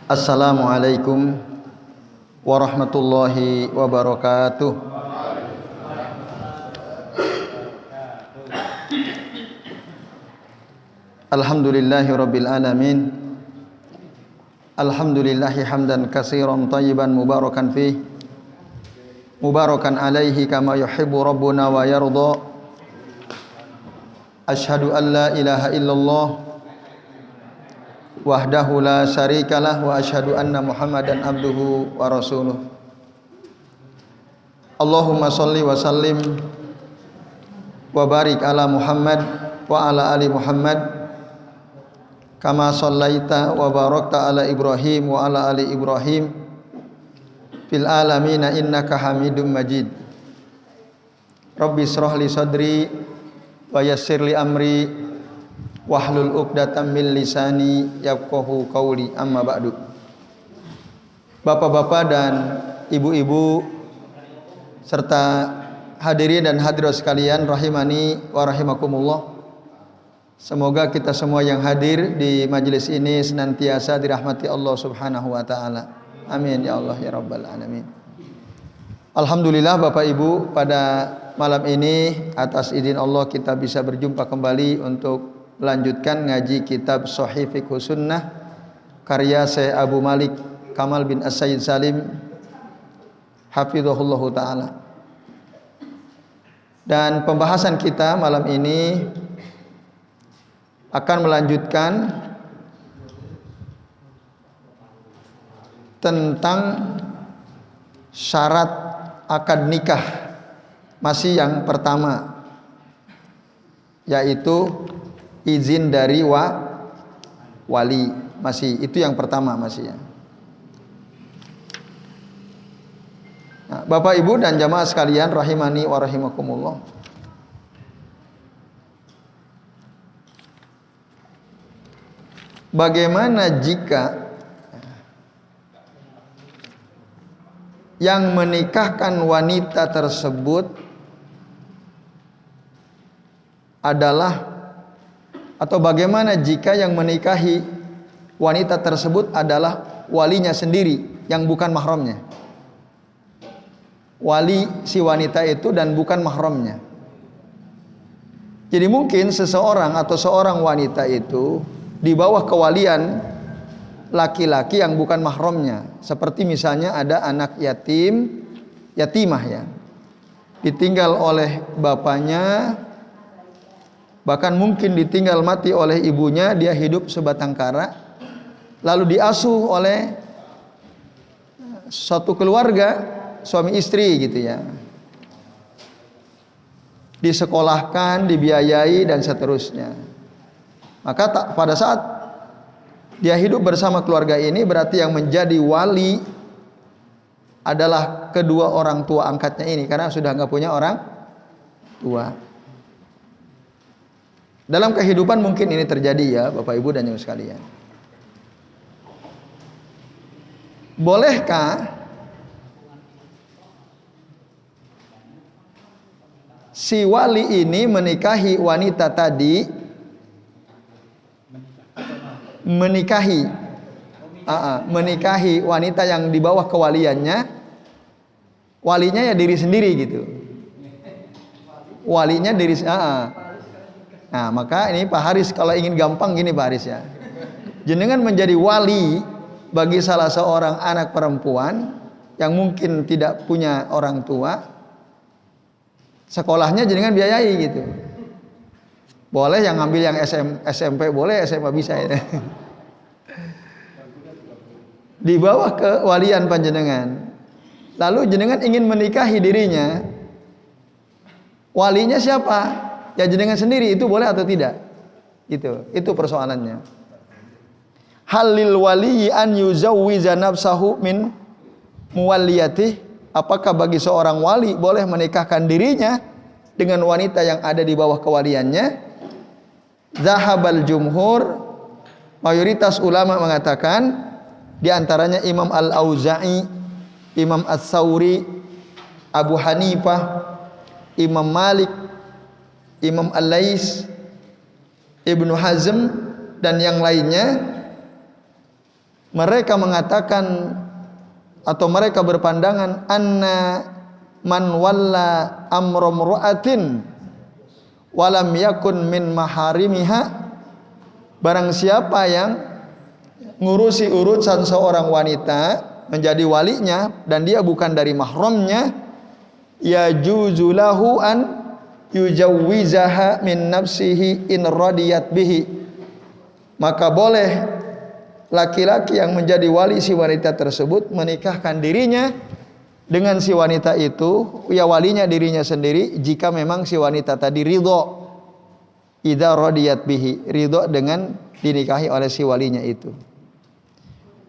Assalamualaikum warahmatullahi wabarakatuh. Alhamdulillahi rabbil alamin. Alhamdulillahi hamdan katsiran thayyiban mubarakan fih. Mubarakan alaihi kama yuhibbu rabbuna wa yarda. Asyhadu an la ilaha illallah wahdahu la syarikalah wa asyhadu anna Muhammadan abduhu wa rasuluh. Allahumma shalli wa sallim wa barik ala Muhammad wa ala ali Muhammad kama shallaita wa barakta ala Ibrahim wa ala ali Ibrahim fil alamin innaka Hamidum Majid. Rabbi shrah li sadri wa yassir li amri wahlul 'uqdatam min lisani yafqahu qauli, amma ba'du. Bapak-bapak dan ibu-ibu serta hadirin dan hadirat sekalian rahimani wa rahimakumullah. Semoga kita semua yang hadir di majelis ini senantiasa dirahmati Allah Subhanahu wa taala. Amin ya Allah ya rabbal alamin. Alhamdulillah Bapak Ibu, pada malam ini atas izin Allah kita bisa berjumpa kembali untuk melanjutkan ngaji kitab Shahih Fiqhus Sunnah karya Syekh Abu Malik Kamal bin As-Sayyid Salim hafizahullahu taala. Dan pembahasan kita malam ini akan melanjutkan tentang syarat akad nikah, masih yang pertama, yaitu izin dari wali. Masih itu yang pertama masih ya. Nah, Bapak Ibu dan jamaah sekalian rahimani wa rahimakumullah. Bagaimana jika yang menikahkan wanita tersebut adalah, atau bagaimana jika yang menikahi wanita tersebut adalah walinya sendiri yang bukan mahramnya? Wali si wanita itu dan bukan mahramnya. Jadi mungkin seseorang atau seorang wanita itu di bawah kewalian laki-laki yang bukan mahramnya. Seperti misalnya ada anak yatimah ya, ditinggal oleh bapaknya, bahkan mungkin ditinggal mati oleh ibunya, dia hidup sebatang kara, lalu diasuh oleh suatu keluarga, suami istri gitu ya, disekolahkan, dibiayai dan seterusnya. Maka pada saat dia hidup bersama keluarga ini, berarti yang menjadi wali adalah kedua orang tua angkatnya ini, karena sudah nggak punya orang tua. Dalam kehidupan mungkin ini terjadi ya Bapak Ibu dan Ibu sekalian. Bolehkah si wali ini menikahi wanita tadi, menikahi wanita yang di bawah kewaliannya? Walinya ya diri sendiri gitu. Walinya diri Nah, maka ini Pak Haris kalau ingin gampang gini Pak Haris ya. Jenengan menjadi wali bagi salah seorang anak perempuan yang mungkin tidak punya orang tua. Sekolahnya jenengan biayai gitu. Boleh yang ngambil yang SMP boleh, SMA bisa ya. Di bawah kewalian panjenengan. Lalu jenengan ingin menikahi dirinya. Walinya siapa? Ya jenengan sendiri, itu boleh atau tidak? Itu persoalannya. Halil wali an yuzawwiza nafsahu min muwalliyatih. Apakah bagi seorang wali boleh menikahkan dirinya dengan wanita yang ada di bawah kewaliannya? Zahabal jumhur, mayoritas ulama mengatakan, di antaranya Imam Al-Auza'i, Imam Ats-Tsauri, Abu Hanifah, Imam Malik, Imam Al-Lais, Ibnu Hazm dan yang lainnya mereka mengatakan atau mereka berpandangan anna man walla amra mru'atin walam yakun min maharimiha, barang siapa yang ngurusi urusan seorang wanita menjadi walinya dan dia bukan dari mahramnya, ya juzulahu an yujawwizaha min nafsihi in radiyat bihi, maka boleh laki-laki yang menjadi wali si wanita tersebut menikahkan dirinya dengan si wanita itu, ya walinya dirinya sendiri, jika memang si wanita tadi ridho, idza radiyat bihi, ridho dengan dinikahi oleh si walinya itu.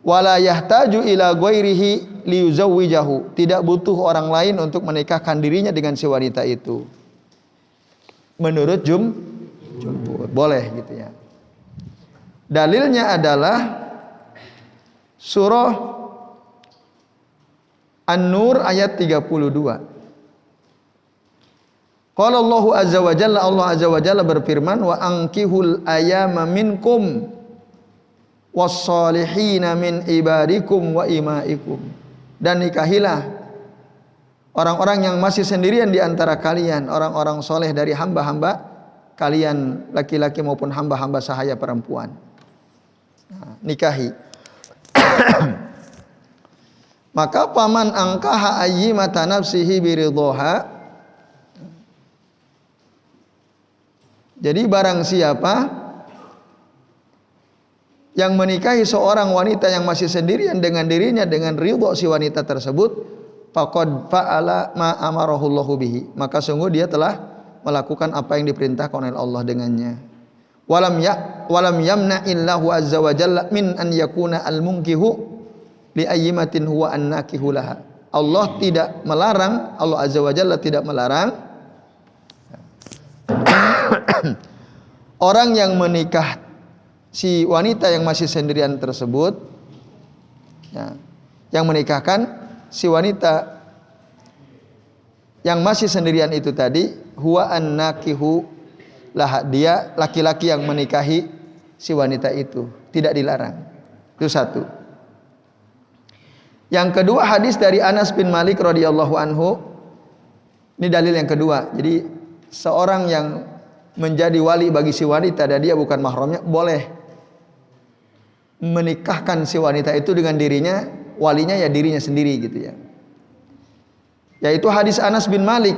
Wala yahtaju ila ghairihi liyuzawwijahu, tidak butuh orang lain untuk menikahkan dirinya dengan si wanita itu. Menurut jumhur boleh gitu ya. Dalilnya adalah surah An-Nur ayat 32. Qala Allahu azza wa jalla, Allah azza wa jalla berfirman, wa ankihul ayama minkum was-salihina min ibadikum wa imaikum, dan nikahilah orang-orang yang masih sendirian di antara kalian, orang-orang soleh dari hamba-hamba kalian, laki-laki maupun hamba-hamba sahaya perempuan. Nah, nikahi. Maka paman angkaha ayyimata nafsihi biridhoha, jadi barang siapa yang menikahi seorang wanita yang masih sendirian dengan dirinya dengan ridho si wanita tersebut, faqad fa'ala ma amarahullahu bihi, maka sungguh dia telah melakukan apa yang diperintahkan oleh Allah dengannya. Walam yamna illahu azza wa jalla min an yakuna al-munkihu li ayyimatin huwa an-nakihu laha. Allah tidak melarang, Allah azza wa jalla tidak melarang orang yang menikah si wanita yang masih sendirian tersebut, ya, yang menikahkan si wanita yang masih sendirian itu tadi, huwa an-nakihu lah, dia laki-laki yang menikahi si wanita itu, tidak dilarang. Itu satu. Yang kedua, hadis dari Anas bin Malik radhiyallahu anhu. Ini dalil yang kedua. Jadi seorang yang menjadi wali bagi si wanita dan dia bukan mahramnya, boleh menikahkan si wanita itu dengan dirinya, walinya ya dirinya sendiri gitu ya. Yaitu hadis Anas bin Malik,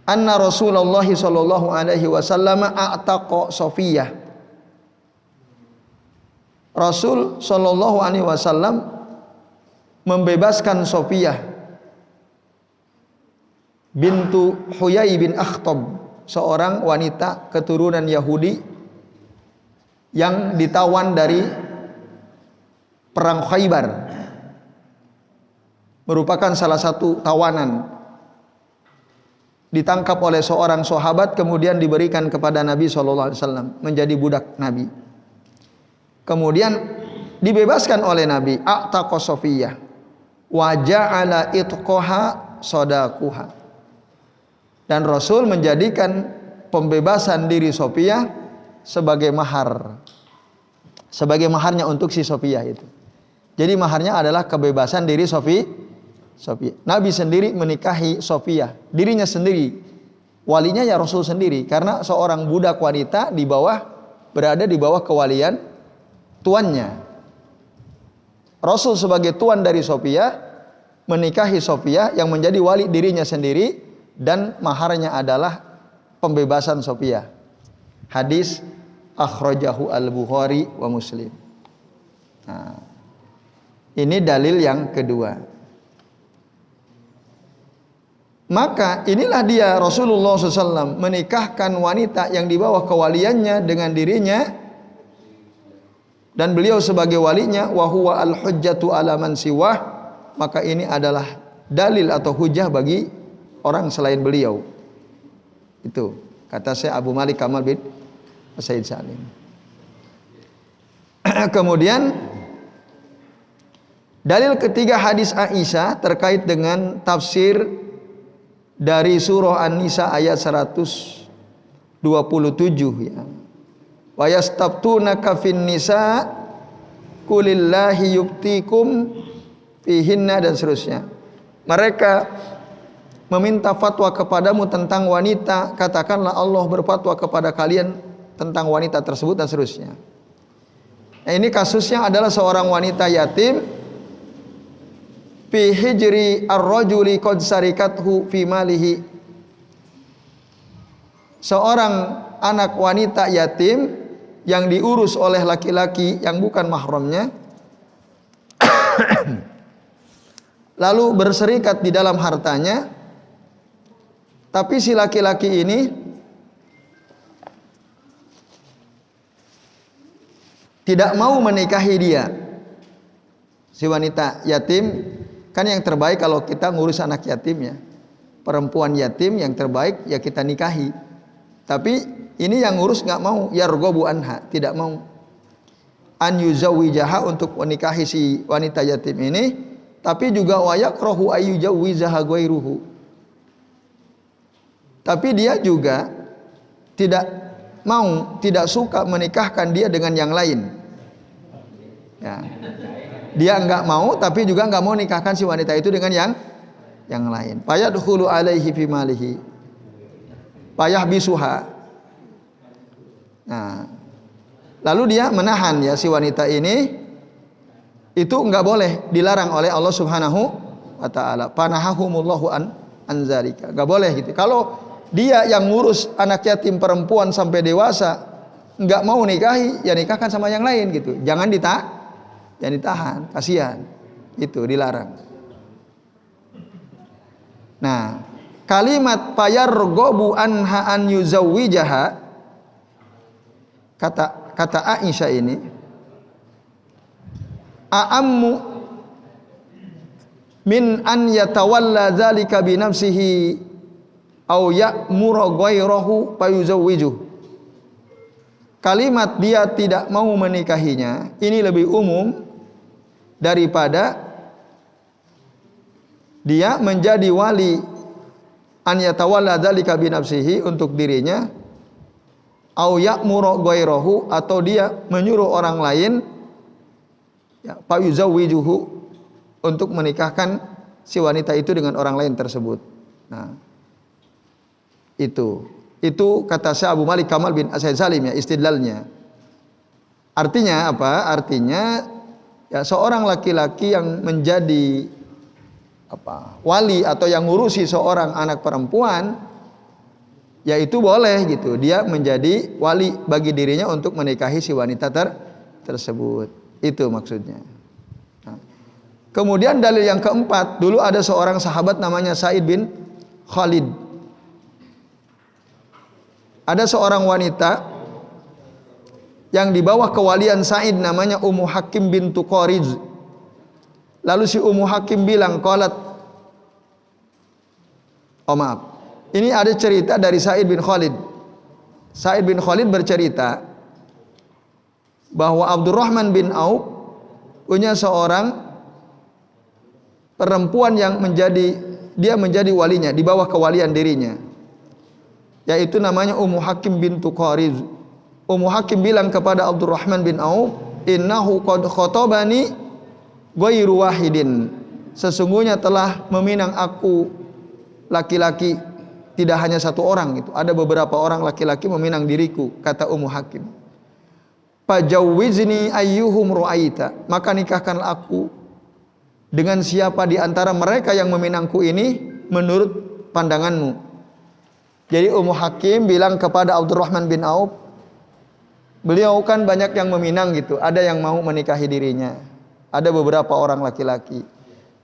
anna Rasulullah sallallahu alaihi wasallam a'taqa Safiyah. Rasul sallallahu alaihi wasallam membebaskan Safiyah bintu Huyai bin Akhtab, seorang wanita keturunan Yahudi yang ditawan dari perang Khaybar, merupakan salah satu tawanan, ditangkap oleh seorang sahabat kemudian diberikan kepada Nabi SAW menjadi budak Nabi, kemudian dibebaskan oleh Nabi. A'taqa Safiyah wa ja'ala itqaha sadaquha, dan Rasul menjadikan pembebasan diri Safiyah sebagai mahar, sebagai maharnya untuk si Safiyah itu. Jadi maharnya adalah kebebasan diri Safiyah. Nabi sendiri menikahi Safiyah, dirinya sendiri, walinya ya Rasul sendiri, karena seorang budak wanita berada di bawah kewalian tuannya. Rasul sebagai tuan dari Safiyah menikahi Safiyah yang menjadi wali dirinya sendiri, dan maharnya adalah pembebasan Safiyah. Hadis akhrajahu al-Bukhari wa Muslim. Nah, ini dalil yang kedua. Maka inilah dia Rasulullah SAW menikahkan wanita yang di bawah kewaliannya dengan dirinya, dan beliau sebagai walinya, wa huwa al-hujjatu ala man siwah, maka ini adalah dalil atau hujah bagi orang selain beliau. Itu kata saya Abu Malik Kamal bin Said Salim. Kemudian dalil ketiga, hadis Aisyah terkait dengan tafsir dari surah An-Nisa ayat 127 ya. Wa yastabtunaka fin nisa Qulillahi yuftikum fihinna dan seterusnya. Mereka meminta fatwa kepadamu tentang wanita, katakanlah Allah berfatwa kepada kalian tentang wanita tersebut dan seterusnya. Nah, ini kasusnya adalah seorang wanita yatim fi hijri ar-rajuli qad sarikathu fi malihi. Seorang anak wanita yatim yang diurus oleh laki-laki yang bukan mahramnya lalu berserikat di dalam hartanya, tapi si laki-laki ini tidak mau menikahi dia. Si wanita yatim kan yang terbaik kalau kita ngurus anak yatim ya. Perempuan yatim yang terbaik ya kita nikahi. Tapi ini yang ngurus nggak mau, yarghabu anha, tidak mau. An yuzawwijaha, untuk menikahi si wanita yatim ini, tapi juga wa yakrahu ayyuzawwijaha ghairuhu. Tapi dia juga tidak mau, tidak suka menikahkan dia dengan yang lain. Ya. Dia nggak mau, tapi juga nggak mau nikahkan si wanita itu dengan yang lain. Fayadkhulu alaihi fi malihi, payah bisuha. Nah, lalu dia menahan ya si wanita ini, itu nggak boleh, dilarang oleh Allah Subhanahu wa taala. Panahahumullahu an zalika. Nggak boleh gitu. Kalau dia yang ngurus anak yatim perempuan sampai dewasa nggak mau nikahi, ya nikahkan sama yang lain gitu. Jangan ditahan, kasihan. Itu dilarang. Nah, kalimat payarghabu anha an yuzawwijaha, kata Aisyah ini, a'ammu min an yatawalla dzalika bi nafsihi au ya'muru ghairahu fayuzawwijuh. Kalimat dia tidak mau menikahinya ini lebih umum daripada dia menjadi wali, an yatawalla dzalika bi nafsihi, untuk dirinya, au ya'muru ghairahu, atau dia menyuruh orang lain, ya, fayuzawwijuhu, untuk menikahkan si wanita itu dengan orang lain tersebut. Nah, itu kata Syekh Abu Malik Kamal bin As-Said Salim ya, istidlalnya. Artinya apa? Artinya ya seorang laki-laki yang menjadi wali atau yang ngurusi seorang anak perempuan, ya itu boleh gitu. Dia menjadi wali bagi dirinya untuk menikahi si wanita tersebut. Itu maksudnya. Nah, kemudian dalil yang keempat, dulu ada seorang sahabat namanya Sa'id bin Khalid. Ada seorang wanita yang di bawah kewalian Sa'id namanya Ummu Hakim bintu Qariz. Lalu si Ummu Hakim bilang, qalat, ini ada cerita dari Sa'id bin Khalid. Sa'id bin Khalid bercerita bahwa Abdurrahman bin Auf punya seorang perempuan yang menjadi walinya, di bawah kewalian dirinya, yaitu namanya Ummu Hakim bintu Qariz. Ummu Hakim bilang kepada Abdurrahman bin Auf, innahu qad khatabani ghairu wahidin, sesungguhnya telah meminang aku laki-laki, tidak hanya satu orang, itu ada beberapa orang laki-laki meminang diriku, kata Ummu Hakim. Fajawwizni ayyuhum ru'aita, maka nikahkanlah aku dengan siapa di antara mereka yang meminangku ini menurut pandanganmu. Jadi Ummu Hakim bilang kepada Abdurrahman bin Auf, beliau kan banyak yang meminang gitu, ada yang mau menikahi dirinya, ada beberapa orang laki-laki.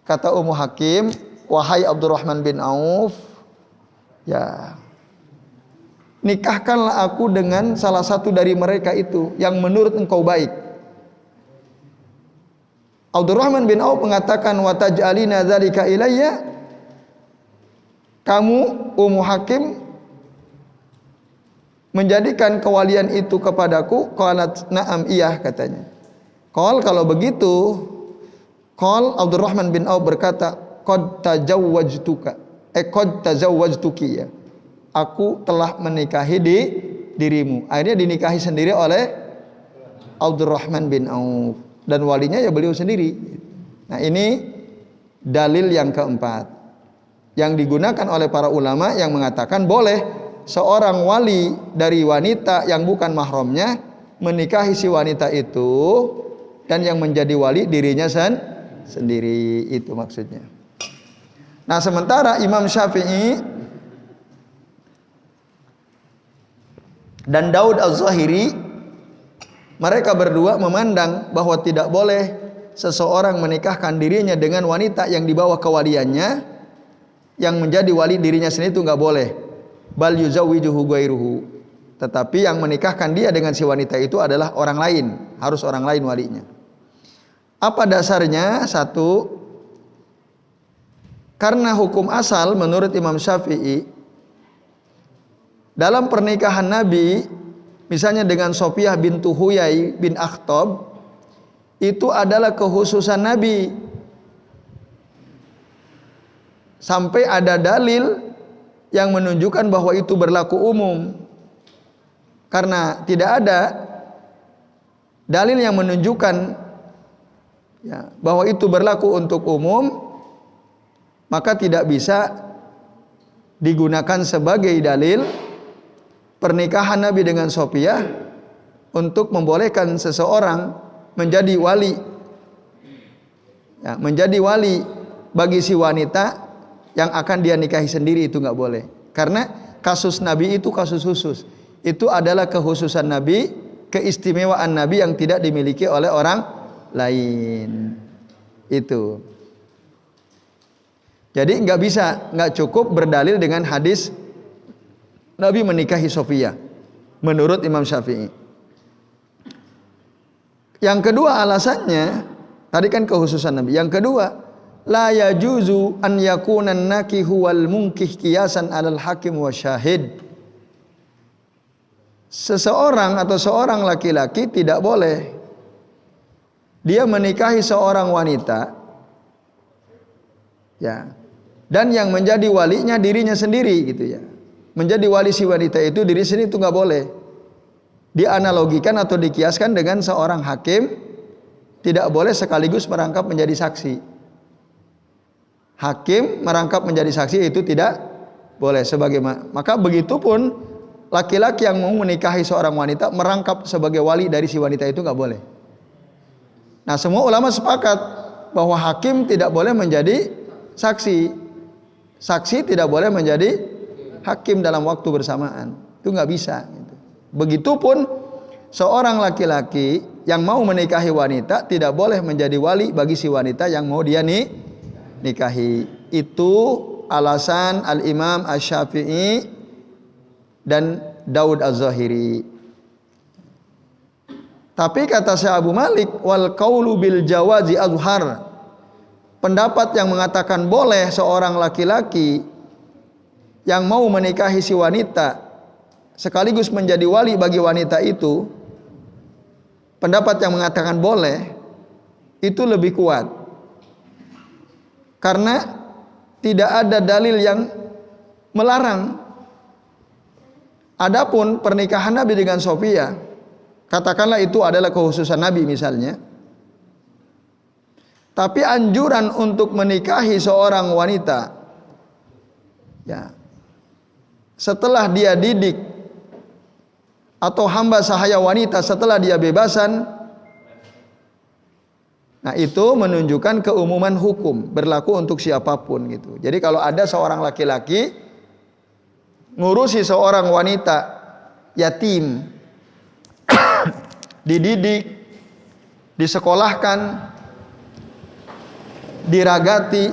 Kata Ummu Hakim, wahai Abdurrahman bin Auf, ya nikahkanlah aku dengan salah satu dari mereka itu yang menurut engkau baik. Abdurrahman bin Auf mengatakan, wa taj'alina dzalika ilayya, kamu Ummu Hakim menjadikan kewalian itu kepadaku. Qalat na'am, iya, katanya. Kalau begitu, Abdurrahman bin Auf berkata, qad tazawwajtuki, ya, aku telah menikahi dirimu. Akhirnya dinikahi sendiri oleh Abdurrahman bin Auf. dan walinya ya beliau sendiri. Nah, ini dalil yang keempat yang digunakan oleh para ulama yang mengatakan boleh seorang wali dari wanita yang bukan mahramnya menikahi si wanita itu, dan yang menjadi wali dirinya sendiri, itu maksudnya. Nah, sementara Imam Syafi'i dan Daud Az-Zahiri, mereka berdua memandang bahwa tidak boleh seseorang menikahkan dirinya dengan wanita yang di bawah kewaliannya, yang menjadi wali dirinya sendiri itu nggak boleh. Bal yuzawwijuhu ghairuhu. Tetapi yang menikahkan dia dengan si wanita itu adalah orang lain, harus orang lain walinya. Apa dasarnya? Satu, karena hukum asal menurut Imam Syafi'i dalam pernikahan Nabi, misalnya dengan Sofiyah bintu Huyai bin Akhtab, itu adalah kekhususan Nabi. Sampai ada dalil yang menunjukkan bahwa itu berlaku umum. Karena tidak ada dalil yang menunjukkan ya, bahwa itu berlaku untuk umum, maka tidak bisa digunakan sebagai dalil pernikahan Nabi dengan Sofiyah untuk membolehkan seseorang menjadi wali, ya, menjadi wali bagi si wanita yang akan dia nikahi sendiri. Itu nggak boleh, karena kasus Nabi itu kasus khusus. Itu adalah kekhususan Nabi, keistimewaan Nabi yang tidak dimiliki oleh orang lain. Itu. Jadi nggak cukup berdalil dengan hadis Nabi menikahi Sofiyah menurut Imam Syafi'i. Yang kedua alasannya, tadi kan kekhususan Nabi. Yang kedua, la yajuzu an yakuna nakihu wal munkih qiyasan alal hakim wa syahid. Seseorang atau seorang laki-laki tidak boleh dia menikahi seorang wanita, ya, dan yang menjadi walinya dirinya sendiri, gitu ya. Menjadi wali si wanita itu diri sendiri, itu nggak boleh. Dianalogikan atau dikiaskan dengan seorang hakim tidak boleh sekaligus merangkap menjadi saksi. Hakim merangkap menjadi saksi itu tidak boleh. Sebagaimana, maka begitupun laki-laki yang mau menikahi seorang wanita merangkap sebagai wali dari si wanita itu nggak boleh. Nah, semua ulama sepakat bahwa hakim tidak boleh menjadi saksi, saksi tidak boleh menjadi hakim dalam waktu bersamaan. Itu nggak bisa. Begitupun seorang laki-laki yang mau menikahi wanita tidak boleh menjadi wali bagi si wanita yang mau dia nikahi. Itu alasan Al-Imam Asy-Syafi'i dan Daud Az-Zahiri. Tapi kata Syekh Abu Malik, wal qaulu bil jawazi azhar. Pendapat yang mengatakan boleh seorang laki-laki yang mau menikahi si wanita sekaligus menjadi wali bagi wanita itu, pendapat yang mengatakan boleh itu lebih kuat. Karena tidak ada dalil yang melarang. Adapun pernikahan Nabi dengan Sofiyah, katakanlah itu adalah kekhususan Nabi misalnya, tapi anjuran untuk menikahi seorang wanita, ya, setelah dia didik, atau hamba sahaya wanita setelah dia bebasan, nah itu menunjukkan keumuman hukum, berlaku untuk siapapun gitu. Jadi kalau ada seorang laki-laki ngurusi seorang wanita yatim, dididik, disekolahkan, diragati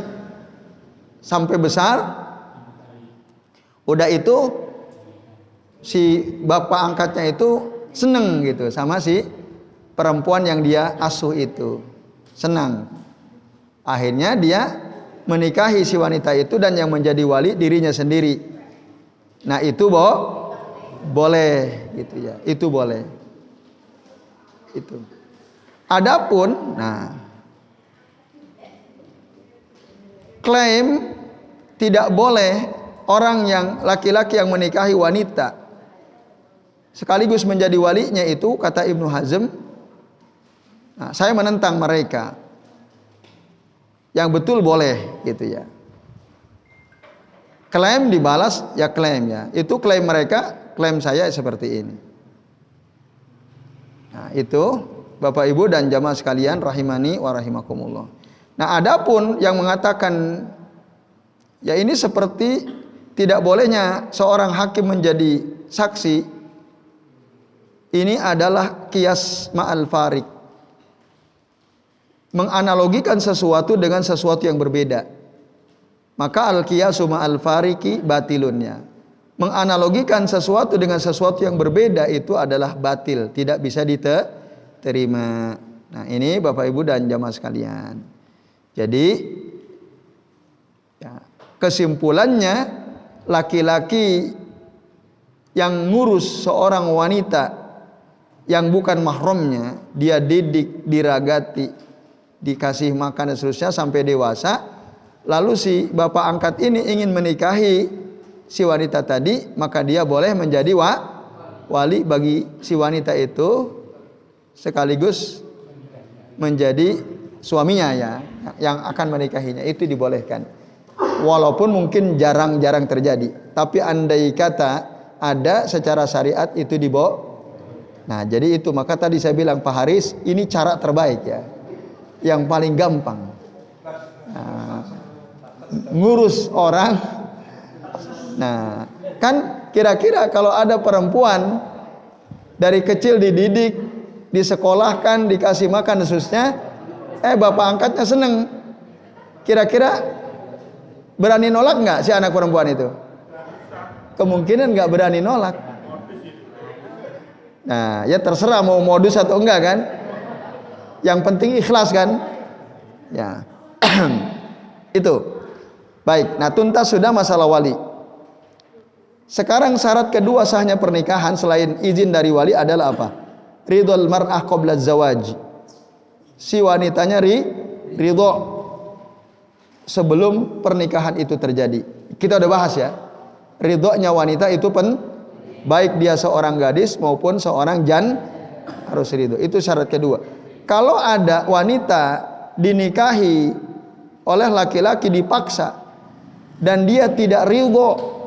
sampai besar, udah itu si bapak angkatnya itu seneng gitu sama si perempuan yang dia asuh itu, senang. Akhirnya dia menikahi si wanita itu dan yang menjadi wali dirinya sendiri. Nah itu boleh gitu ya, itu boleh. Itu. Adapun, nah, klaim tidak boleh orang yang laki-laki yang menikahi wanita sekaligus menjadi walinya itu, kata Ibnu Hazm, Nah, saya menentang mereka. Yang betul boleh gitu ya. Klaim dibalas ya klaim ya. Itu klaim mereka, klaim saya seperti ini. Nah, itu Bapak Ibu dan jamaah sekalian rahimani wa rahimakumullah. Nah, adapun yang mengatakan ya ini seperti tidak bolehnya seorang hakim menjadi saksi, ini adalah qiyas ma'al farik. Menganalogikan sesuatu dengan sesuatu yang berbeda. Maka al-qiyasu ma'al fariki batilunnya. Menganalogikan sesuatu dengan sesuatu yang berbeda itu adalah batil, tidak bisa diterima. Nah, ini Bapak Ibu dan jamaah sekalian. Jadi ya, kesimpulannya laki-laki yang ngurus seorang wanita yang bukan mahramnya, dia didik, diragati, dikasih makan dan seterusnya sampai dewasa, lalu si bapak angkat ini ingin menikahi si wanita tadi, maka dia boleh menjadi wali bagi si wanita itu sekaligus menjadi suaminya ya, yang akan menikahinya. Itu dibolehkan. Walaupun mungkin jarang-jarang terjadi, tapi andai kata ada secara syariat itu dibawa. Nah, jadi itu maka tadi saya bilang Pak Haris, ini cara terbaik ya, yang paling gampang. Nah, ngurus orang. Nah, kan kira-kira kalau ada perempuan dari kecil dididik, disekolahkan, dikasih makan khususnya, bapak angkatnya seneng, kira-kira berani nolak nggak si anak perempuan itu? Kemungkinan nggak berani nolak. Nah, ya terserah mau modus atau enggak kan. Yang penting ikhlas kan. Ya. Itu. Baik, nah tuntas sudah masalah wali. Sekarang syarat kedua sahnya pernikahan selain izin dari wali adalah apa? Ridhol mar'ah qabla zawaj. Si wanitanya ridho sebelum pernikahan itu terjadi. Kita udah bahas ya. Ridhonya wanita itu baik dia seorang gadis maupun seorang harus ridho. Itu syarat kedua. Kalau ada wanita dinikahi oleh laki-laki dipaksa dan dia tidak ridho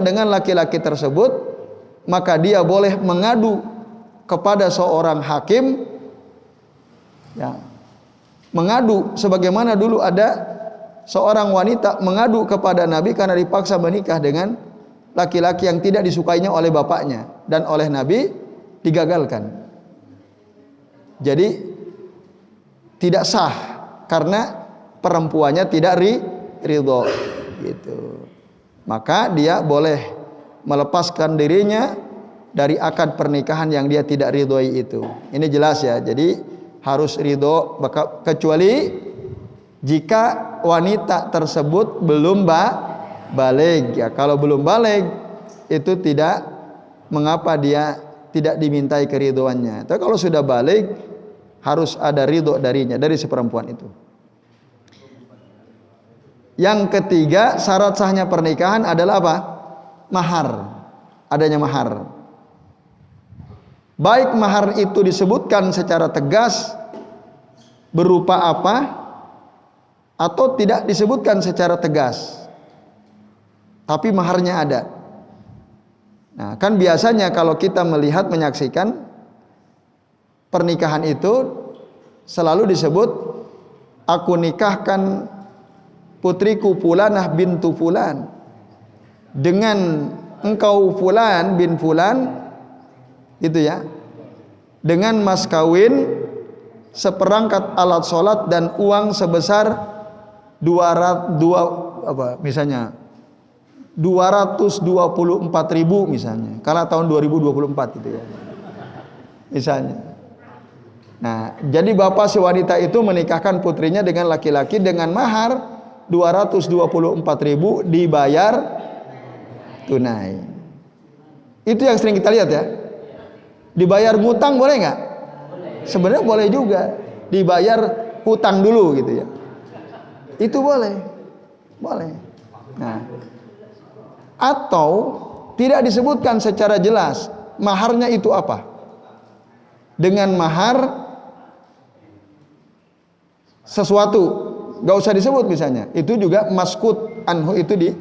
dengan laki-laki tersebut, maka dia boleh mengadu kepada seorang hakim ya. Mengadu sebagaimana dulu ada seorang wanita mengadu kepada Nabi karena dipaksa menikah dengan laki-laki yang tidak disukainya oleh bapaknya, dan oleh Nabi digagalkan. Jadi tidak sah karena perempuannya tidak ridho gitu. Maka dia boleh melepaskan dirinya dari akad pernikahan yang dia tidak ridhoi itu. Ini jelas ya. Jadi harus ridho, kecuali jika wanita tersebut belum baligh ya. Kalau belum baligh itu tidak mengapa dia tidak dimintai keridhoannya. Tapi kalau sudah baligh harus ada ridho darinya, dari si perempuan itu. Yang ketiga, syarat sahnya pernikahan adalah apa? Mahar. Adanya mahar. Baik mahar itu disebutkan secara tegas berupa apa, atau tidak disebutkan secara tegas, tapi maharnya ada. Nah, kan biasanya kalau kita melihat, menyaksikan pernikahan itu selalu disebut, aku nikahkan putriku Fulanah bintu Fulan dengan engkau Fulan bin Fulan, itu ya, dengan mas kawin seperangkat alat sholat dan uang sebesar 224.000 misalnya, karena tahun 2024 itu ya misalnya. Nah, jadi bapak si wanita itu menikahkan putrinya dengan laki-laki dengan mahar 224.000 dibayar tunai. Itu yang sering kita lihat ya. Dibayar ngutang boleh nggak? Sebenarnya boleh juga. Dibayar hutang dulu gitu ya. Itu boleh. Boleh. Nah, atau tidak disebutkan secara jelas maharnya itu apa. Dengan mahar sesuatu, gak usah disebut misalnya, itu juga maskut anhu itu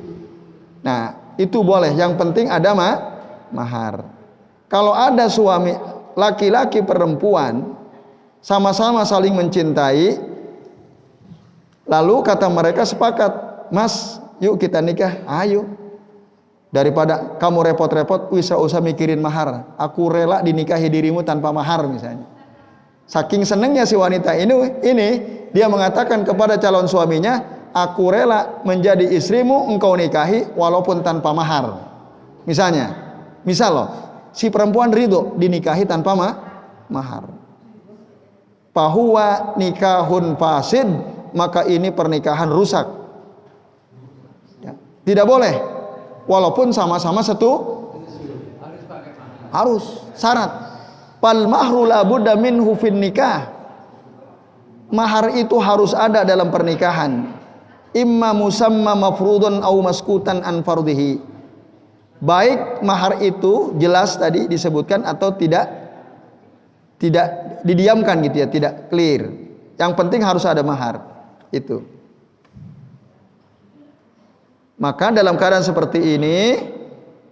nah itu boleh, yang penting ada mahar. Kalau ada suami laki-laki perempuan sama-sama saling mencintai, lalu kata mereka sepakat, mas yuk kita nikah, ayo, daripada kamu repot-repot, usah mikirin mahar, aku rela dinikahi dirimu tanpa mahar misalnya. Saking senengnya si wanita ini dia mengatakan kepada calon suaminya, aku rela menjadi istrimu, engkau nikahi walaupun tanpa mahar. Misal loh, si perempuan ridho dinikahi tanpa mahar. Fahuwa nikahun fasid, maka ini pernikahan rusak. Ya, tidak boleh, walaupun sama-sama harus syarat. Fal mahru la budda minhu fin nikah. Mahar itu harus ada dalam pernikahan. Imma musamma mafrudun au maskutan an fardhihi. Baik mahar itu jelas tadi disebutkan atau tidak didiamkan gitu ya, tidak clear. Yang penting harus ada mahar. Itu. Maka dalam keadaan seperti ini,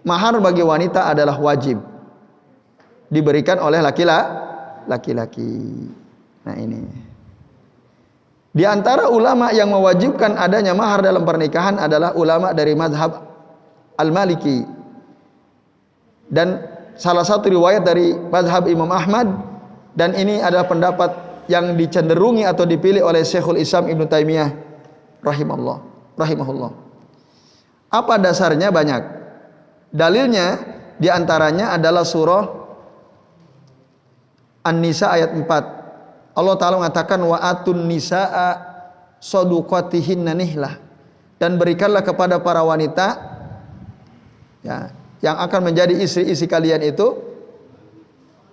mahar bagi wanita adalah wajib diberikan oleh laki-laki. Nah ini. Di antara ulama yang mewajibkan adanya mahar dalam pernikahan adalah ulama dari mazhab Al-Maliki. Dan salah satu riwayat dari mazhab Imam Ahmad, dan ini adalah pendapat yang dicenderungi atau dipilih oleh Syekhul Islam Ibnu Taimiyah rahimahullah. Apa dasarnya? Banyak. Dalilnya di antaranya adalah surah An-Nisa ayat 4. Allah Ta'ala mengatakan wa atun nisaa saduqatihinna nihlah, dan berikanlah kepada para wanita ya, yang akan menjadi istri-istri kalian itu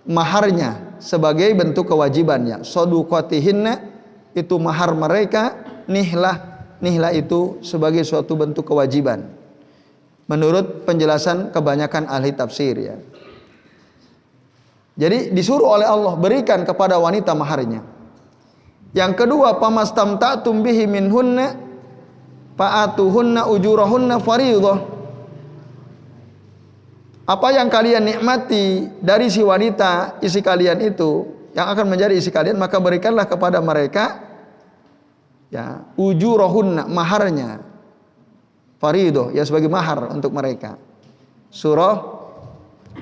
maharnya sebagai bentuk kewajibannya. Saduqatihinna itu mahar mereka, nihlah itu sebagai suatu bentuk kewajiban. Menurut penjelasan kebanyakan ahli tafsir ya. Jadi disuruh oleh Allah berikan kepada wanita maharnya. Yang kedua, pamastamta'tum bihi minhunna fa'atuhunna ujurahunna fariidhah. Apa yang kalian nikmati dari si wanita istri kalian itu, yang akan menjadi istri kalian, maka berikanlah kepada mereka ya ujurahunna, maharnya. Fariidhah ya, sebagai mahar untuk mereka. Surah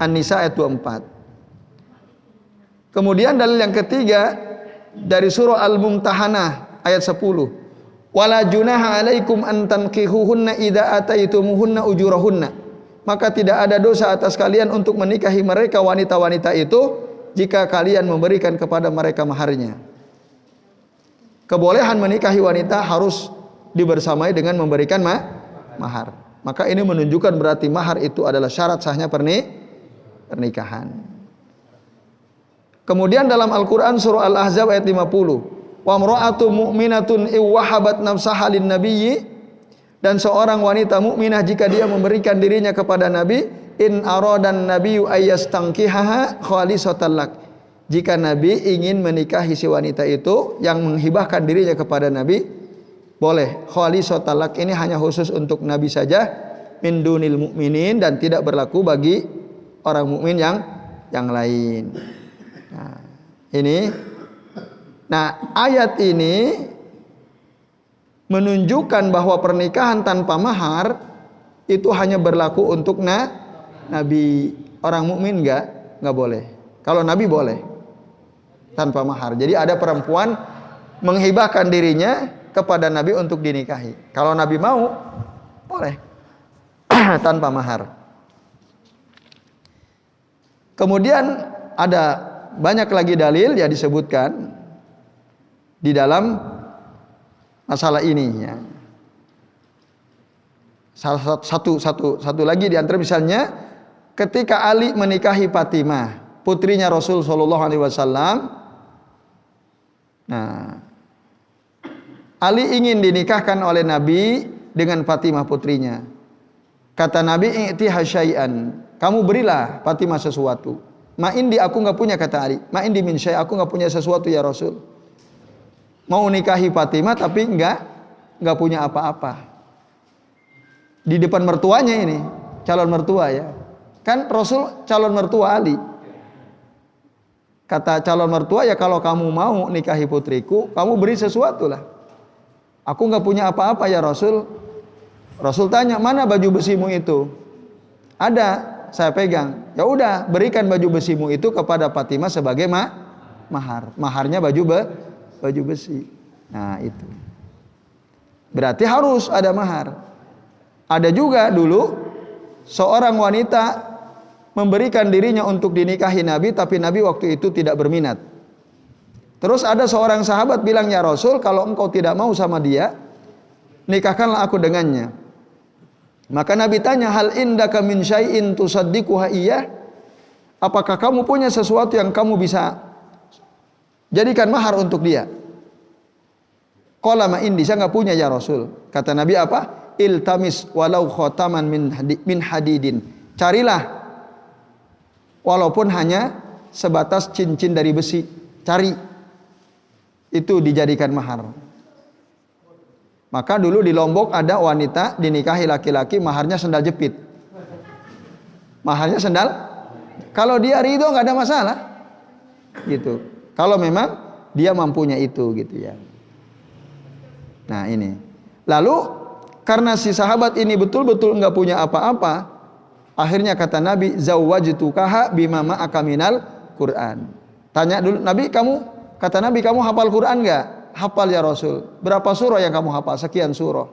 An-Nisa ayat 24. Kemudian dalil yang ketiga dari surah Al-Mumtahanah ayat 10. Wala junaha alaikum an tankihuhunna idza ataitumuhunna ujurahunna. Maka tidak ada dosa atas kalian untuk menikahi mereka wanita-wanita itu jika kalian memberikan kepada mereka maharnya. Kebolehan menikahi wanita harus dibersamai dengan memberikan mahar. Maka ini menunjukkan berarti mahar itu adalah syarat sahnya pernikahan. Kemudian dalam Al-Quran surah Al-Ahzab ayat 50, wa mra'atu mu'minatun iwwahabat nafsaha lin nabiyyi, dan seorang wanita mukminah jika dia memberikan dirinya kepada Nabi, in aradan nabiyyu ayyastankihaha khalisatan lak. Jika Nabi ingin menikahi si wanita itu yang menghibahkan dirinya kepada Nabi, boleh. Khalisatan lak ini hanya khusus untuk Nabi saja, min dunil mu'minin, dan tidak berlaku bagi orang mukmin yang lain. Nah, ayat ini menunjukkan bahwa pernikahan tanpa mahar itu hanya berlaku untuk Nabi. Orang mukmin enggak boleh. Kalau Nabi boleh tanpa mahar. Jadi ada perempuan menghibahkan dirinya kepada Nabi untuk dinikahi. Kalau Nabi mau, boleh tanpa mahar. Kemudian ada banyak lagi dalil yang disebutkan di dalam masalah ini ya. Salah satu lagi di antara misalnya ketika Ali menikahi Fatimah, putrinya Rasul sallallahu alaihi wasallam. Nah, Ali ingin dinikahkan oleh Nabi dengan Fatimah putrinya. Kata Nabi, "I'tiha syai'an." Kamu berilah Fatimah sesuatu. Ma indi, aku enggak punya, kata Ali. Ma indi min syai', aku enggak punya sesuatu ya Rasul. mau nikahi Fatimah tapi enggak punya apa-apa. Di depan mertuanya ini, calon mertua ya. Kan Rasul calon mertua Ali. Kata calon mertua, ya kalau kamu mau nikahi putriku, kamu beri sesuatu lah. Aku enggak punya apa-apa ya Rasul. Rasul tanya, mana baju besimu itu? Ada, saya pegang. Ya udah, berikan baju besimu itu kepada Fatimah sebagai mahar. Maharnya baju besi. Nah itu. Berarti harus ada mahar. Ada juga dulu seorang wanita memberikan dirinya untuk dinikahi Nabi, tapi Nabi waktu itu tidak berminat. Terus ada seorang sahabat bilang, ya Rasul, kalau engkau tidak mau sama dia, nikahkanlah aku dengannya. Maka Nabi tanya, hal indaka min syai'in tusaddiquha iyyah? Apakah kamu punya sesuatu yang kamu bisa jadikan mahar untuk dia? Qala ma indi, saya enggak punya ya Rasul. Kata Nabi apa? Iltamis walau khotaman min hadidin. Carilah walaupun hanya sebatas cincin dari besi. Cari. Itu dijadikan mahar. Maka dulu di Lombok ada wanita dinikahi laki-laki, maharnya sendal jepit. Maharnya sendal. Kalau dia ridho nggak ada masalah. Gitu. Kalau memang dia mampunya itu gitu ya. Nah ini. Lalu karena si sahabat ini betul-betul enggak punya apa-apa, akhirnya kata Nabi, zawwajtukaha bima ma'aka minal Quran. Tanya dulu, kata Nabi, kamu hafal Quran enggak? Hafal ya Rasul. Berapa surah yang kamu hafal? Sekian surah.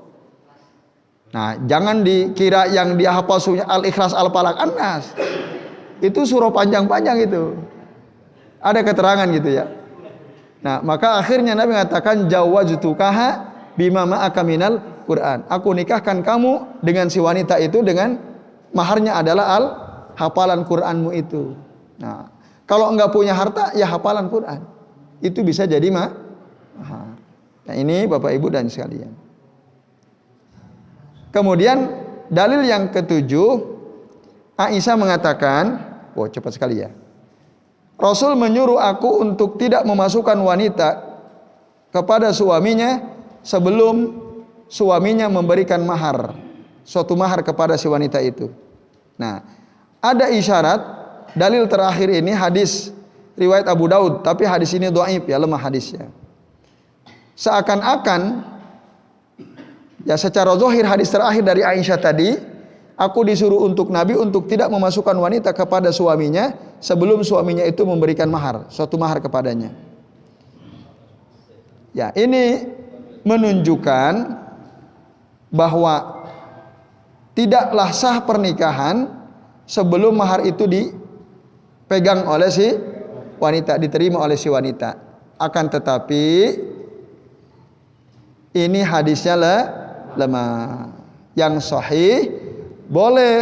Nah, jangan dikira yang dia hafal surah Al-Ikhlas, Al-Falaq, An-Nas. Itu surah panjang-panjang itu. Ada keterangan gitu ya. Nah, maka akhirnya Nabi mengatakan zawwajtukaha bima ma'aka minal Quran. Aku nikahkan kamu dengan si wanita itu dengan maharnya adalah hafalan Quranmu itu. Nah, kalau enggak punya harta ya hafalan Quran. Itu bisa jadi mahar. Nah, ini Bapak Ibu dan sekalian. Kemudian dalil yang ketujuh, Aisyah mengatakan, cepat sekali ya. Rasul menyuruh aku untuk tidak memasukkan wanita kepada suaminya sebelum suaminya memberikan mahar, suatu mahar kepada si wanita itu. Nah, ada isyarat, dalil terakhir ini hadis riwayat Abu Daud, tapi hadis ini dhaif ya, lemah hadisnya. Seakan-akan ya secara zahir hadis terakhir dari Aisyah tadi, aku disuruh untuk Nabi untuk tidak memasukkan wanita kepada suaminya sebelum suaminya itu memberikan mahar, suatu mahar kepadanya. Ya, ini menunjukkan bahwa tidaklah sah pernikahan sebelum mahar itu dipegang oleh si wanita, diterima oleh si wanita. Akan tetapi ini hadisnya lemah. Yang sahih, boleh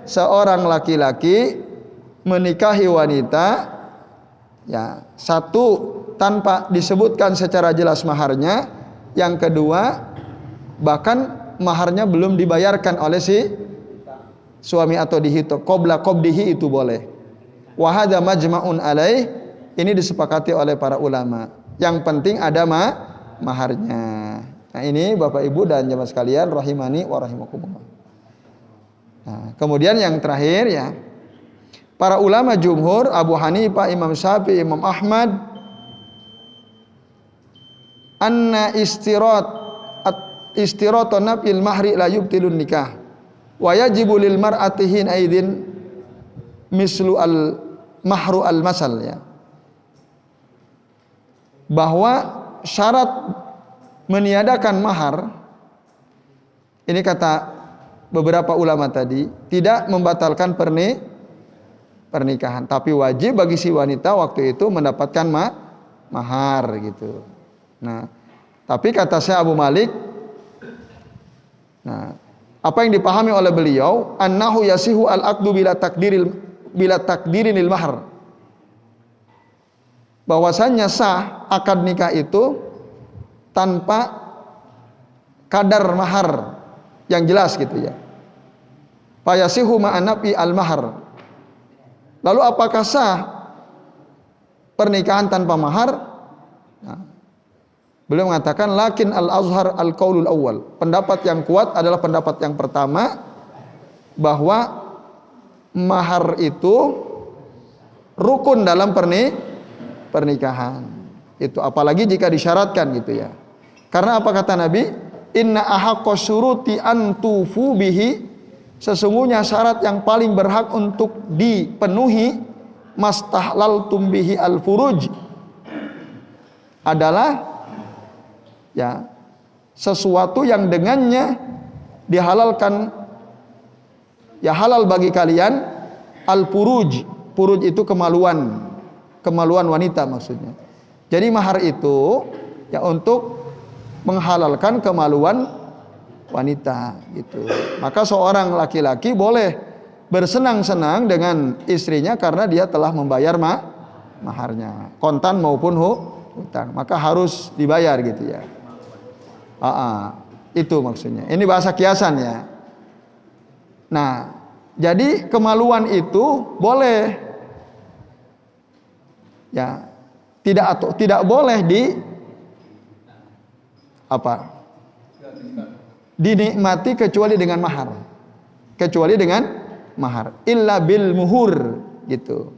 seorang laki-laki menikahi wanita ya, satu tanpa disebutkan secara jelas maharnya, yang kedua bahkan maharnya belum dibayarkan oleh si suami atau dihitung qabla qabdihi, itu boleh. Wa hadza majma'un alaih, ini disepakati oleh para ulama. Yang penting ada maharnya. Nah, ini Bapak Ibu dan jemaah sekalian rahimani wa rahimakumullah. Nah, kemudian yang terakhir ya, para ulama jumhur, Abu Hanifah, Imam Syafi'i, Imam Ahmad, anna istiratun nafil mahri la yubtilun nikah wa yajibu lil mar'ati hin aidin mislu al mahru al masal ya. Bahwa syarat meniadakan mahar, ini kata beberapa ulama tadi, tidak membatalkan pernikahan, tapi wajib bagi si wanita waktu itu mendapatkan mahar gitu. Nah, tapi kata Syekh Abu Malik, nah, apa yang dipahami oleh beliau, annahu yasihu al-aqdu bila takdirinil mahar. Bahwasannya sah akad nikah itu tanpa kadar mahar yang jelas gitu ya. Fayasihu ma'anafi al-mahar. Lalu apakah sah pernikahan tanpa mahar? Nah, Beliau mengatakan lakin al-azhar al-qaulul awal. Pendapat yang kuat adalah pendapat yang pertama, bahwa mahar itu rukun dalam pernikahan. Itu apalagi jika disyaratkan gitu ya. Karena apa kata Nabi? Inna ahaqqas syuruti an tufu bihi. Sesungguhnya syarat yang paling berhak untuk dipenuhi mastahlaltum bihi al-furuj adalah ya sesuatu yang dengannya dihalalkan, ya halal bagi kalian al-furuj. Furuj itu kemaluan wanita maksudnya. Jadi mahar itu ya untuk menghalalkan kemaluan wanita gitu. Maka seorang laki-laki boleh bersenang-senang dengan istrinya karena dia telah membayar maharnya, kontan maupun hutang. Maka harus dibayar gitu ya. Itu maksudnya. Ini bahasa kiasan ya. Nah, jadi kemaluan itu boleh ya, tidak boleh dinikmati kecuali dengan mahar, illa bil muhur gitu.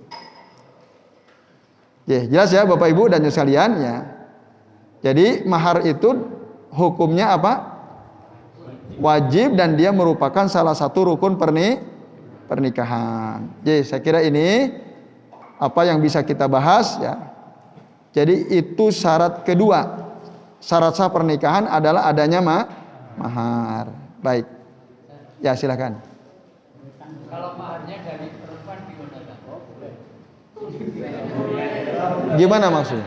Jelas ya Bapak Ibu dan sekalian ya. Jadi mahar itu hukumnya apa? Wajib dan dia merupakan salah satu rukun pernikahan. Jadi saya kira ini apa yang bisa kita bahas ya. Jadi itu syarat kedua. Syarat sah pernikahan adalah adanya mahar. Baik. Ya silakan. Kalau maharnya dari perempuan gimana? Gimana maksudnya?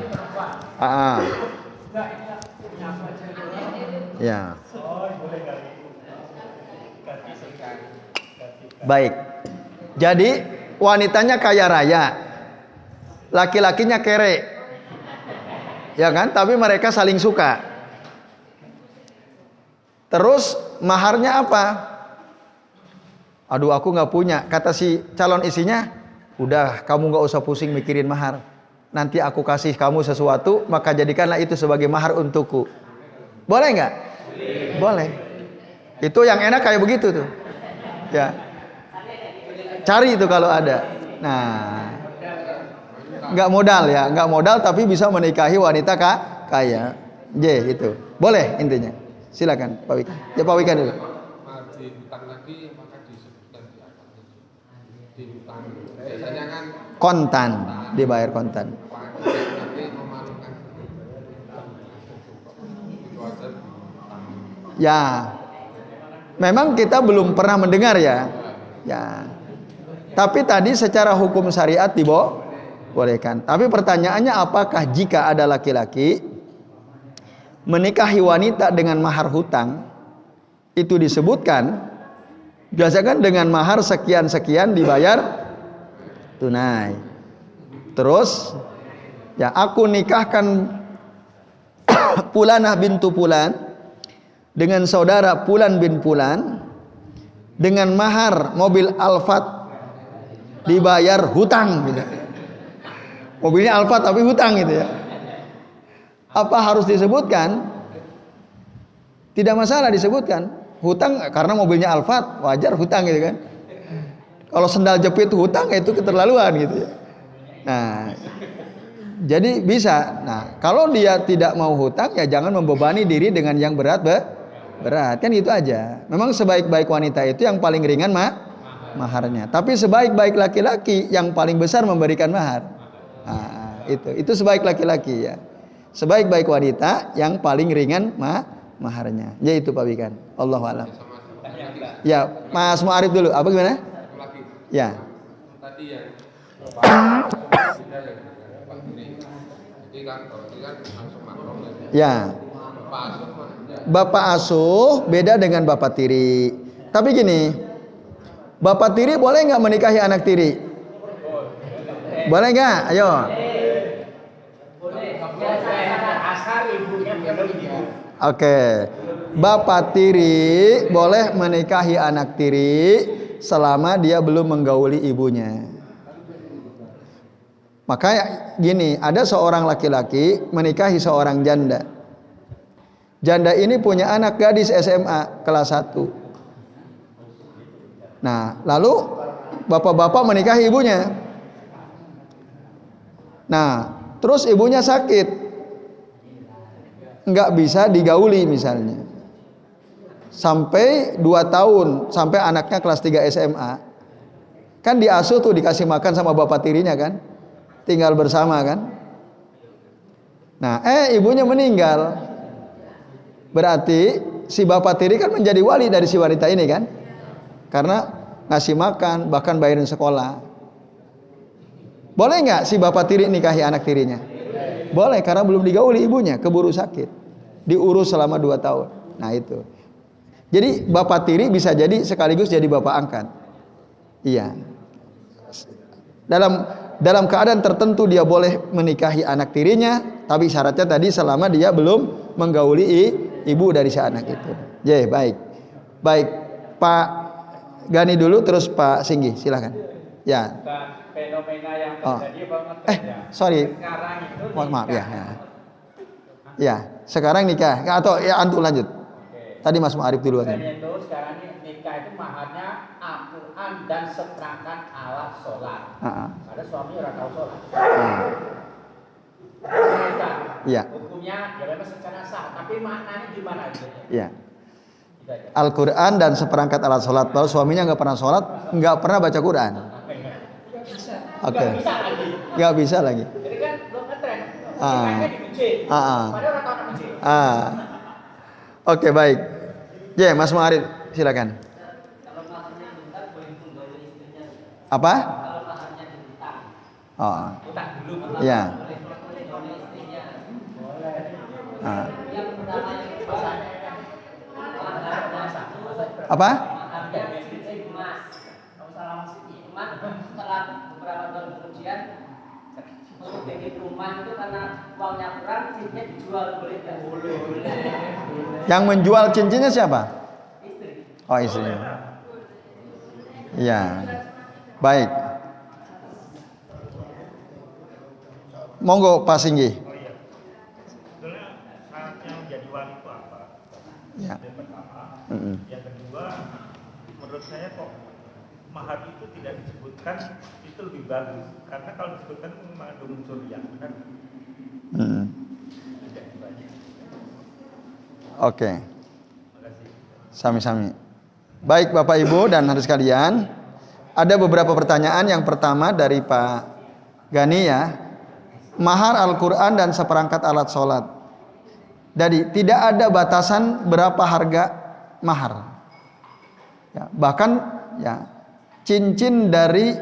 Ya. Baik. Jadi wanitanya kaya raya, laki-lakinya kere, ya kan? Tapi mereka saling suka. Terus maharnya apa? Aduh, aku nggak punya. Kata si calon istrinya, udah kamu nggak usah pusing mikirin mahar. Nanti aku kasih kamu sesuatu, maka jadikanlah itu sebagai mahar untukku. Boleh nggak? Boleh. Itu yang enak kayak begitu tuh. Ya. Cari itu kalau ada. Nah, nggak modal tapi bisa menikahi wanita kaya. Itu boleh intinya. Silakan Pak Wikan. Ya Pak Wikan dulu. Kontan, dibayar kontan. Ya, memang kita belum pernah mendengar ya. Ya. Tapi tadi secara hukum syariat dibolehkan. Tapi pertanyaannya apakah jika ada laki-laki menikahi wanita dengan mahar hutang, itu disebutkan biasakan dengan mahar sekian-sekian dibayar tunai. Terus ya aku nikahkan Pulanah bintu Pulan dengan saudara Pulan bin Pulan dengan mahar mobil Alphard dibayar hutang gitu. Mobilnya Alphard tapi hutang gitu ya. Apa harus disebutkan? Tidak masalah disebutkan. Hutang karena mobilnya Alphard, wajar hutang gitu kan. Kalau sendal jepit hutang itu keterlaluan gitu ya. Nah, jadi bisa. Nah, kalau dia tidak mau hutang ya jangan membebani diri dengan yang berat kan itu aja. Memang sebaik-baik wanita itu yang paling ringan maharnya. Tapi sebaik-baik laki-laki yang paling besar memberikan mahar. Nah, itu sebaik laki-laki ya. Sebaik-baik wanita yang paling ringan maharnya. Yaitu Pak Wikan. Allahu a'lam. Ya, Mas Muarif dulu. Apa gimana? Ya. Tadi yang ya. Bapak asuh beda dengan bapak tiri. Tapi gini, bapak tiri boleh nggak menikahi anak tiri? Boleh nggak? Ayo. Oke. Bapak tiri boleh menikahi anak tiri selama dia belum menggauli ibunya. Makanya gini, ada seorang laki-laki menikahi seorang janda. Janda ini punya anak gadis SMA kelas 1. Nah, lalu bapak-bapak menikahi ibunya. Nah, terus ibunya sakit, nggak bisa digauli misalnya. Sampai 2 tahun, sampai anaknya kelas 3 SMA. Kan diasuh tuh, dikasih makan sama bapak tirinya kan. Tinggal bersama kan. Nah, ibunya meninggal. Berarti si bapak tiri kan menjadi wali dari si wanita ini kan. Karena ngasih makan, bahkan bayarin sekolah. Boleh nggak si bapak tiri nikahi anak tirinya? Boleh, karena belum digauli ibunya, keburu sakit. Diurus selama 2 tahun. Nah itu. Jadi bapak tiri bisa jadi sekaligus jadi bapak angkat. Iya. Dalam keadaan tertentu dia boleh menikahi anak tirinya, tapi syaratnya tadi selama dia belum menggauli ibu dari si anak itu. Ya, baik. Baik, Pak Gani dulu, terus Pak Singgi, silakan. Ya. Fenomena yang terjadi banget ya. Sorry. Sekarang itu Maaf ya. Ya, sekarang nikah atau ya antum lanjut. Tadi Mas Muarif duluan. Dan itu sekarang ini nikah itu maharnya Al-Quran dan seperangkat alat sholat. Ada suami orang tahu sholat. Iya. Hukumnya ya memang secara sah, tapi maknanya gimana itu? Iya. Al-Quran dan seperangkat alat sholat. Kalau suaminya nggak pernah sholat, nggak pernah baca Quran. Oke. Nggak bisa lagi. Jadi kan belum ngetren. Nikahnya di masjid. Padahal orang tahu masjid. Oke, baik. Ya, Mas Muarif, silakan. Apa? Oh. Ya. Apa? Setelah beberapa tahun kemudian untuk bikin rumah itu karena uangnya kurang, cincinnya dijual, boleh nggak? Boleh. Yang menjual cincinnya siapa? Istri. Oh, istri. Iya. Baik. Monggo Pak Singgi. Sebetulnya syaratnya menjadi wali itu apa? Ya. Yang pertama. Yang kedua, menurut saya kok mahar itu tidak disebutkan itu lebih bagus, karena kalau disebutkan itu mengandung unsur yang benar. Tidak dibaca. Oke. Sami-sami. Baik Bapak Ibu dan hadirin sekalian, ada beberapa pertanyaan. Yang pertama dari Pak Gani ya, mahar Al-Quran dan seperangkat alat sholat. Jadi tidak ada batasan berapa harga mahar. Ya, bahkan ya cincin dari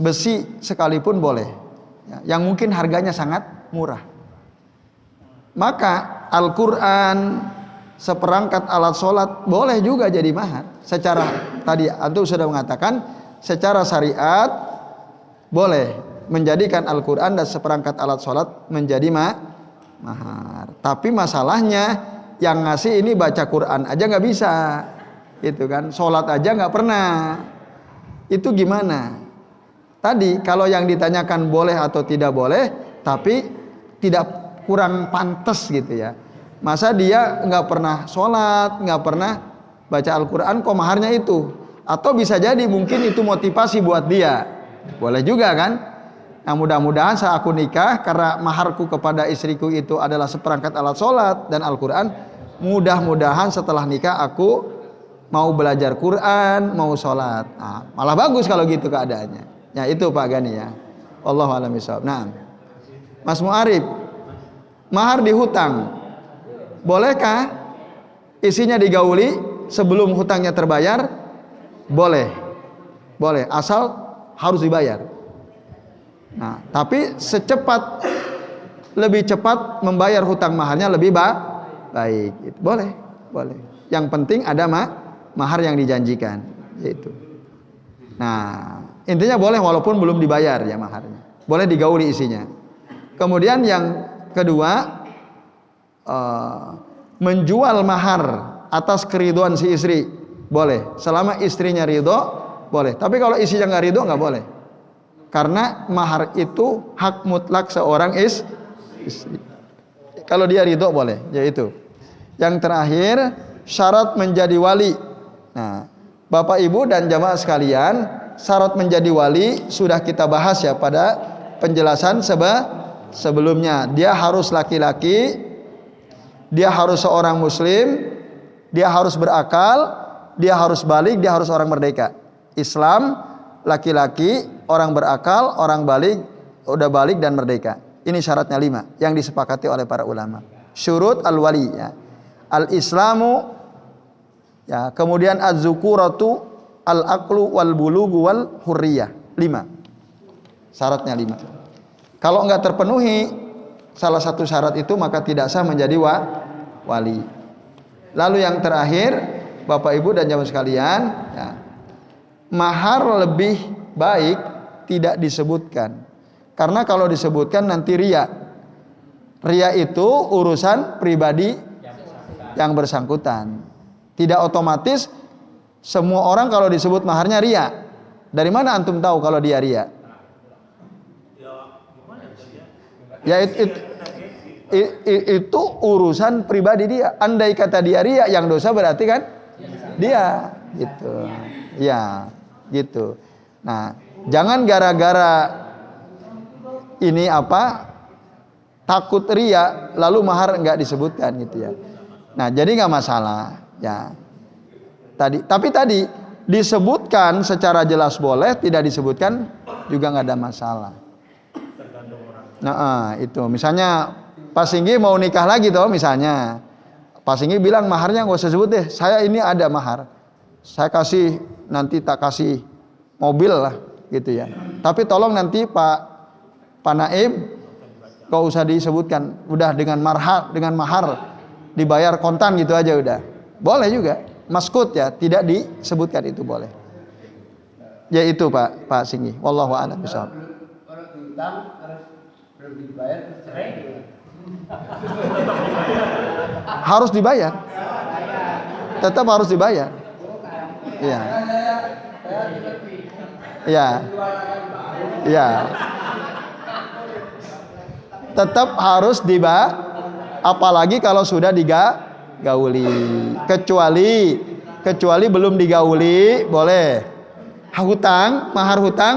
besi sekalipun boleh, ya, yang mungkin harganya sangat murah. Maka Al-Quran, seperangkat alat sholat boleh juga jadi mahar. Secara tadi antum sudah mengatakan, secara syariat boleh menjadikan Al-Quran dan seperangkat alat sholat menjadi mahar. Tapi masalahnya yang ngasih ini baca Quran aja nggak bisa, itu kan, sholat aja nggak pernah. Itu gimana? Tadi kalau yang ditanyakan boleh atau tidak boleh, tapi tidak kurang pantas gitu ya. Masa dia nggak pernah sholat, nggak pernah baca Al-Quran, kok maharnya itu? Atau bisa jadi mungkin itu motivasi buat dia. Boleh juga kan? Nah mudah-mudahan saat aku nikah, karena maharku kepada istriku itu adalah seperangkat alat sholat dan Al-Quran, mudah-mudahan setelah nikah aku mau belajar Quran, mau sholat. Nah, malah bagus kalau gitu keadaannya. Ya itu Pak Gani ya. Wallahu a'lam bishawab. Nah, Mas Muarif, mahar dihutang, bolehkah isinya digauli sebelum hutangnya terbayar? Boleh, boleh, asal harus dibayar. Nah, tapi lebih cepat membayar hutang maharnya lebih baik. Boleh, boleh. Yang penting ada mahar yang dijanjikan, yaitu. Nah, intinya boleh walaupun belum dibayar ya maharnya. Boleh digauli isinya. Kemudian yang kedua, menjual mahar atas keriduan si istri boleh, selama istrinya ridho boleh. Tapi kalau istrinya nggak ridho nggak boleh, karena mahar itu hak mutlak seorang istri. Kalau dia ridho boleh, yaitu. Yang terakhir, syarat menjadi wali. Nah, Bapak Ibu dan jamaah sekalian, syarat menjadi wali sudah kita bahas ya pada penjelasan sebelumnya. Dia harus laki-laki, dia harus seorang muslim, dia harus berakal, dia harus balik, dia harus orang merdeka. Islam, laki-laki, orang berakal, orang balik, udah balik dan merdeka. Ini syaratnya 5 yang disepakati oleh para ulama. Syurut al-wali ya. Al-islamu ya, kemudian az-zukuratu, al-aqlu wal bulugu wal hurriyah. 5. Syaratnya 5. Kalau enggak terpenuhi salah satu syarat itu maka tidak sah menjadi wali. Lalu yang terakhir, Bapak Ibu dan jamaah sekalian, ya, mahar lebih baik tidak disebutkan. Karena kalau disebutkan nanti riya. Riya itu urusan pribadi yang bersangkutan. Tidak otomatis semua orang kalau disebut maharnya riya. Dari mana antum tahu kalau dia riya? Ya itu urusan pribadi dia. Andai kata dia riya, yang dosa berarti kan dia, gitu. Ya, gitu. Nah, jangan gara-gara ini takut riya lalu mahar enggak disebutkan gitu ya. Nah, jadi enggak masalah ya. Tapi tadi disebutkan secara jelas boleh, tidak disebutkan juga enggak ada masalah. Nah, itu misalnya Pak Singgi mau nikah lagi toh, misalnya Pak Singgi bilang maharnya enggak usah sebut deh, saya ini ada mahar, saya kasih, nanti tak kasih mobil lah gitu ya. Tapi tolong nanti Pak Naib enggak usah disebutkan, udah dengan mahar dibayar kontan gitu aja udah. Boleh juga, maskut ya, tidak disebutkan itu boleh. Ya itu Pak Singgi. Wallahu a'lam bishawab. Kalau diutang harus belum dibayar terus cerai. Harus dibayar. Tetap harus dibayar. Iya. Iya. Iya. Tetap harus apalagi kalau sudah digauli. Kecuali belum digauli boleh. Mahar hutang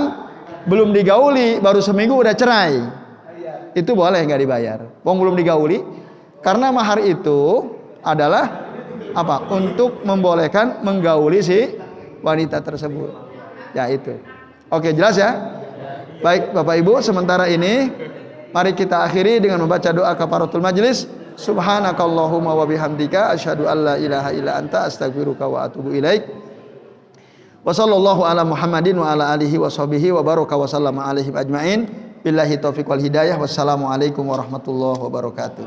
belum digauli, baru seminggu udah cerai. Itu boleh nggak dibayar. Wong belum digauli. Karena mahar itu adalah untuk membolehkan menggauli si wanita tersebut. Ya itu. Oke, jelas ya? Baik Bapak Ibu, sementara ini mari kita akhiri dengan membaca doa kafaratul majlis. Subhanakallahumma wa bihamdika asyhadu an la ilaha illa anta astaghfiruka wa atubu ilaik. Wa sallallahu ala Muhammadin wa ala alihi wa sahbihi wa baraka wa sallama alaihi ajmain. Billahi taufiq wal hidayah. Wassalamualaikum warahmatullahi wabarakatuh.